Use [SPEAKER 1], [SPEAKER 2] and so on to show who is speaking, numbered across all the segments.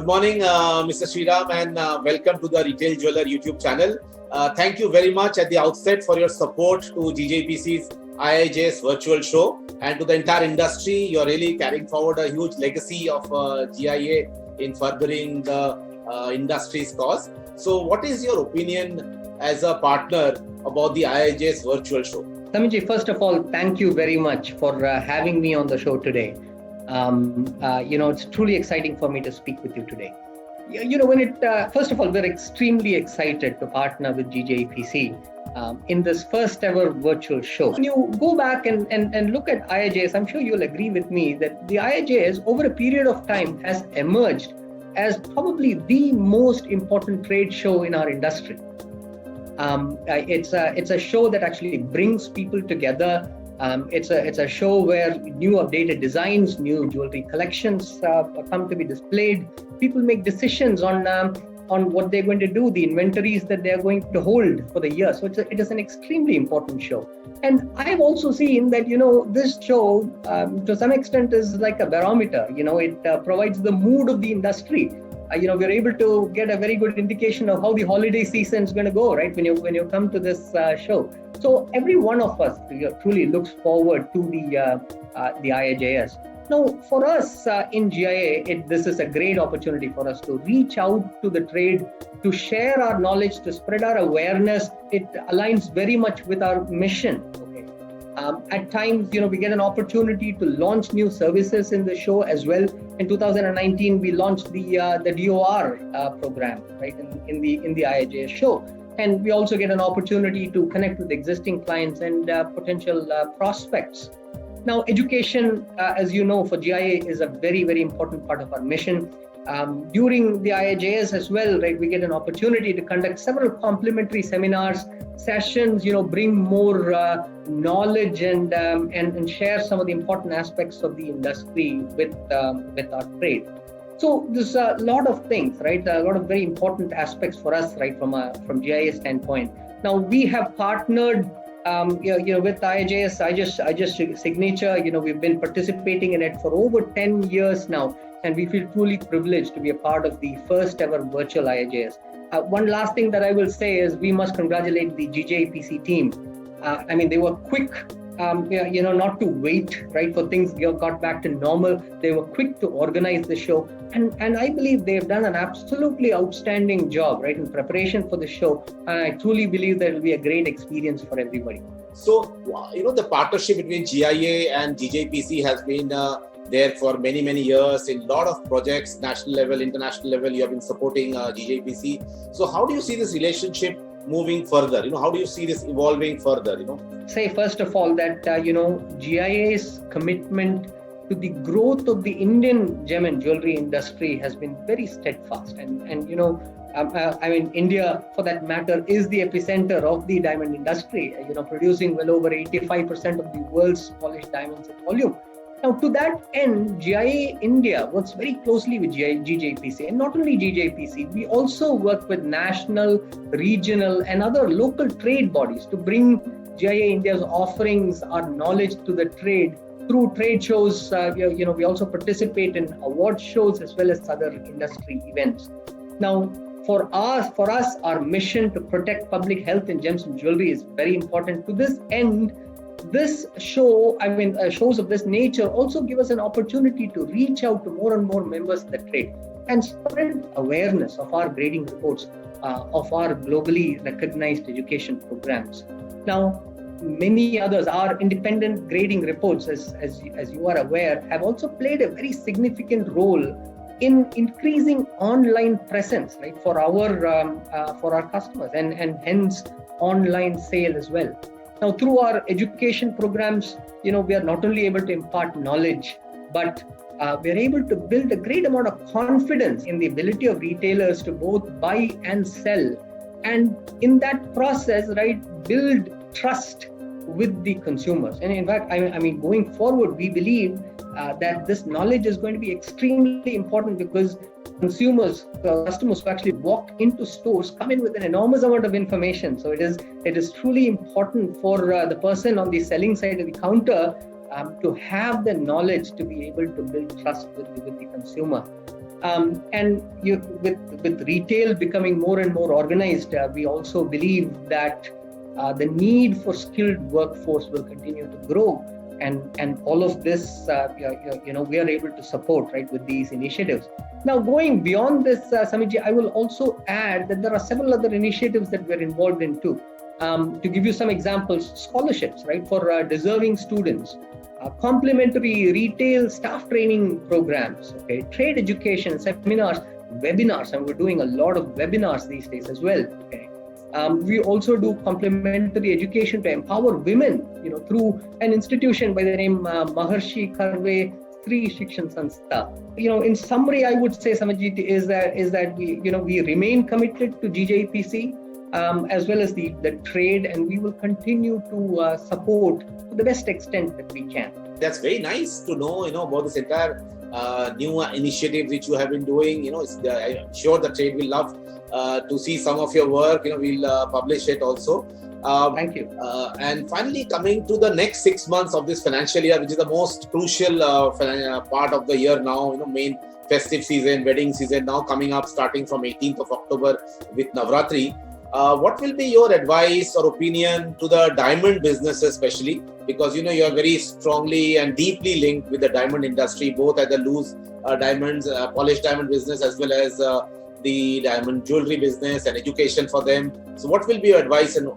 [SPEAKER 1] morning, Mr. Sriram, and welcome to the Retail Jeweler YouTube channel. Thank you very much at the outset for your support to GJPC's IIJS virtual show, and to the entire industry. You're really carrying forward a huge legacy of GIA in furthering the industry's cause. So what is your opinion as a partner about the IIJS virtual show?
[SPEAKER 2] Samiji, first of all, thank you very much for having me on the show today. It's truly exciting for me to speak with you today. First of all, we're extremely excited to partner with GJPC in this first ever virtual show. When you go back and look at IIJS, I'm sure you'll agree with me that the IIJS over a period of time has emerged as probably the most important trade show in our industry. It's a show that actually brings people together. It's a show where new updated designs, new jewelry collections come to be displayed. People make decisions on what they're going to do, the inventories that they're going to hold for the year. So it is an extremely important show. And I've also seen that, this show to some extent is like a barometer. It provides the mood of the industry. We're able to get a very good indication of how the holiday season is going to go, right? When you come to this show. So every one of us truly looks forward to the IIJS. Now, for us in GIA, this is a great opportunity for us to reach out to the trade, to share our knowledge, to spread our awareness. It aligns very much with our mission. At times, we get an opportunity to launch new services in the show as well. In 2019, we launched the DOR program, right, in the IIJS show. And we also get an opportunity to connect with existing clients and potential prospects. Now, education, as you know, for GIA is a very, very important part of our mission. During the IIJS as well, right, we get an opportunity to conduct several complimentary seminars, sessions, bring more knowledge and share some of the important aspects of the industry with our trade. So there's a lot of things, right? A lot of very important aspects for us, right, from GIA standpoint. Now we have partnered, with IIJS, IIJS Signature. We've been participating in it for over 10 years now, and we feel truly privileged to be a part of the first ever virtual IIJS. One last thing that I will say is we must congratulate the GJPC team. They were quick. Not to wait, right, for things got back to normal. They were quick to organize the show. And I believe they've done an absolutely outstanding job, right, in preparation for the show. And I truly believe that it will be a great experience for everybody.
[SPEAKER 1] So, the partnership between GIA and GJPC has been there for many, many years in a lot of projects, national level, international level. You have been supporting GJPC. So how do you see this relationship moving further? How do you see this evolving further?
[SPEAKER 2] Say first of all that GIA's commitment to the growth of the Indian gem and jewelry industry has been very steadfast, and India, for that matter, is the epicenter of the diamond industry. Producing well over 85% of the world's polished diamonds in volume. Now, to that end, GIA India works very closely with GJPC, and not only GJPC, we also work with national, regional, and other local trade bodies to bring GIA India's offerings, our knowledge to the trade through trade shows. We also participate in award shows as well as other industry events. Now, for us, our mission to protect public health in gems and jewelry is very important. To this end, this show, shows of this nature also give us an opportunity to reach out to more and more members of the trade and spread awareness of our grading reports, of our globally recognized education programs. Now, many others, our independent grading reports, as you are aware, have also played a very significant role in increasing online presence, right, for our customers and hence online sale as well. Now, through our education programs, we are not only able to impart knowledge, but we are able to build a great amount of confidence in the ability of retailers to both buy and sell. And in that process, right, build trust with the consumers. And in fact, going forward, we believe that this knowledge is going to be extremely important because customers who actually walk into stores come in with an enormous amount of information. So it is truly important for the person on the selling side of the counter to have the knowledge to be able to build trust with the consumer. With retail becoming more and more organized, we also believe that the need for skilled workforce will continue to grow, and all of this, we are able to support, right, with these initiatives. Now, going beyond this, Samitji, I will also add that there are several other initiatives that we're involved in too. To give you some examples, scholarships, right, for deserving students, complementary retail staff training programs, okay, trade education, seminars, webinars, and we're doing a lot of webinars these days as well. Okay. We also do complementary education to empower women, through an institution by the name Maharshi Karve Stri Shikshan Sanstha. In summary, I would say, Samitji, is that we remain committed to GJPC as well as the trade, and we will continue to support to the best extent that we can.
[SPEAKER 1] That's very nice to know, about this entire new initiatives which you have been doing. I'm sure the trade will love to see some of your work. We'll publish it also.
[SPEAKER 2] Thank you.
[SPEAKER 1] And finally, coming to the next 6 months of this financial year, which is the most crucial part of the year now, main festive season, wedding season now coming up, starting from 18th of October with Navratri. What will be your advice or opinion to the diamond business, especially because you are very strongly and deeply linked with the diamond industry, both at the loose diamonds, polished diamond business, as well as the diamond jewelry business and education for them. So what will be your advice to them?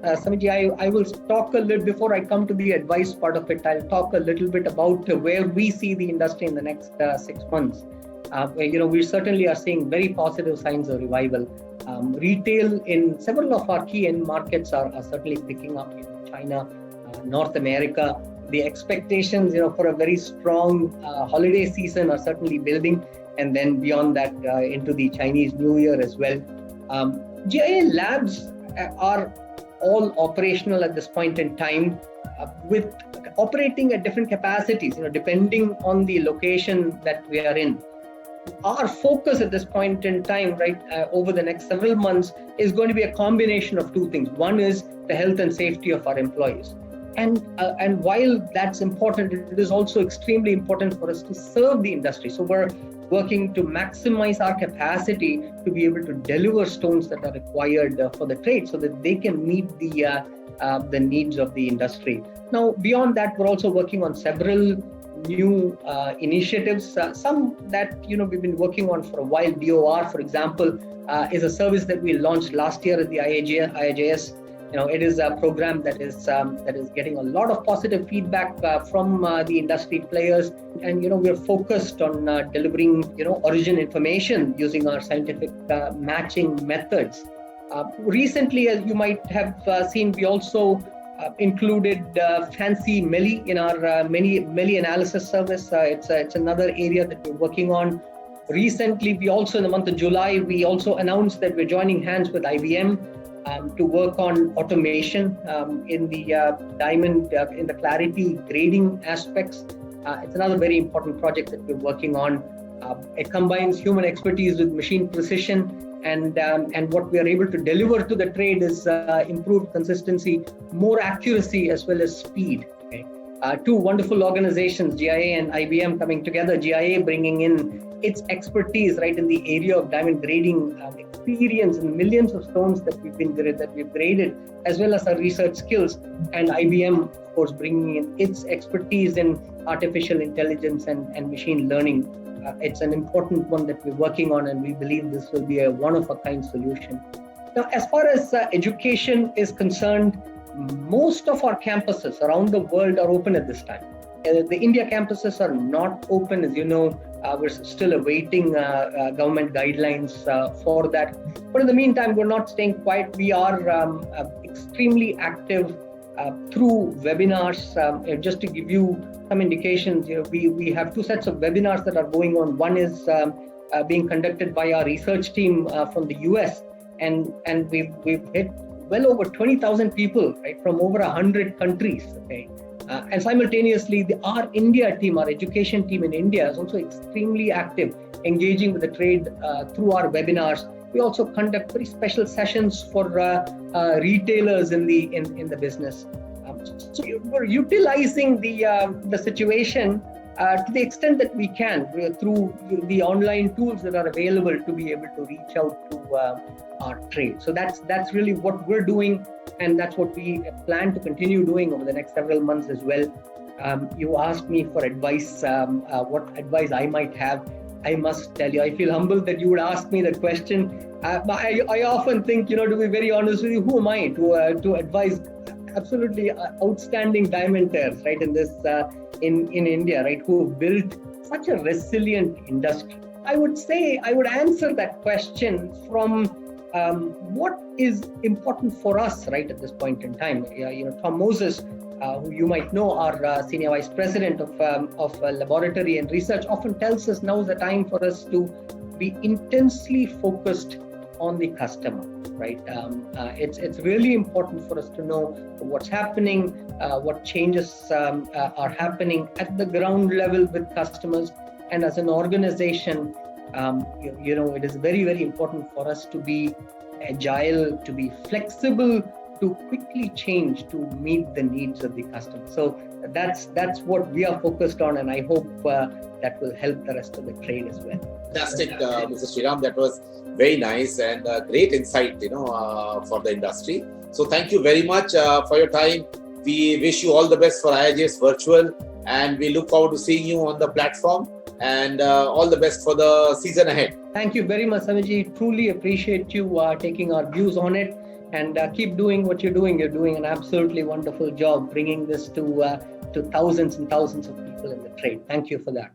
[SPEAKER 2] Samitji, I will talk a little, before I come to the advice part of it, I'll talk a little bit about where we see the industry in the next 6 months. We certainly are seeing very positive signs of revival. Retail in several of our key end markets are certainly picking up. China, North America, the expectations, for a very strong holiday season are certainly building, and then beyond that into the Chinese New Year as well. GIA labs are all operational at this point in time, with operating at different capacities, depending on the location that we are in. Our focus at this point in time, right, over the next several months, is going to be a combination of two things. One is the health and safety of our employees. And while that's important, it is also extremely important for us to serve the industry. So we're working to maximize our capacity to be able to deliver stones that are required for the trade, so that they can meet the needs of the industry. Now, beyond that, we're also working on several new initiatives. Some that we've been working on for a while. DOR, for example, is a service that we launched last year at the IIJS. It is a program that is getting a lot of positive feedback from the industry players, and we're focused on delivering origin information using our scientific matching methods. Recently, as you might have seen, we also included Fancy Melli in our Melli analysis service. It's another area that we're working on. Recently, we also, in the month of July, we also announced that we're joining hands with IBM to work on automation in the diamond, in the clarity grading aspects. It's another very important project that we're working on. It combines human expertise with machine precision, and what we are able to deliver to the trade is improved consistency, more accuracy, as well as speed. Okay? Two wonderful organizations, GIA and IBM, coming together. GIA bringing in its expertise right in the area of diamond grading, experience in millions of stones that we've graded, as well as our research skills, and IBM, of course, bringing in its expertise in artificial intelligence and machine learning. It's an important one that we're working on, and we believe this will be a one-of-a-kind solution. Now, as far as education is concerned, most of our campuses around the world are open at this time. The India campuses are not open, as you know. We're still awaiting government guidelines for that. But in the meantime, we're not staying quiet. We are extremely active through webinars. Just to give you some indications, we have two sets of webinars that are going on. One is being conducted by our research team from the US, and we've hit well over 20,000 people, right, from over 100 countries. Okay. And simultaneously, our India team, our education team in India, is also extremely active, engaging with the trade through our webinars. We also conduct very special sessions for retailers in the business. So we're utilizing the situation to the extent that we can, through the online tools that are available, to be able to reach out to our trade. So that's really what we're doing, and that's what we plan to continue doing over the next several months as well. You asked me for advice, what advice I might have. I must tell you, I feel humbled that you would ask me that question. I often think, to be very honest with you, who am I to advise absolutely outstanding diamanters, right, in this in India, right, who built such a resilient industry? I would answer that question from what is important for us right at this point in time. Tom Moses, who you might know, our Senior Vice President of Laboratory and Research, often tells us now is the time for us to be intensely focused on the customer, right? It's really important for us to know what's happening, what changes are happening at the ground level with customers. And as an organization, it is very, very important for us to be agile, to be flexible, to quickly change to meet the needs of the customer. So that's what we are focused on, and I hope that will help the rest of the trade as well.
[SPEAKER 1] Fantastic, Mr. Sriram. That was very nice and great insight, for the industry. So thank you very much for your time. We wish you all the best for IIJS Virtual, and we look forward to seeing you on the platform. And all the best for the season ahead.
[SPEAKER 2] Thank you very much, Samirji. Truly appreciate you taking our views on it, and keep doing what you're doing. You're doing an absolutely wonderful job bringing this to thousands and thousands of people in the trade. Thank you for that.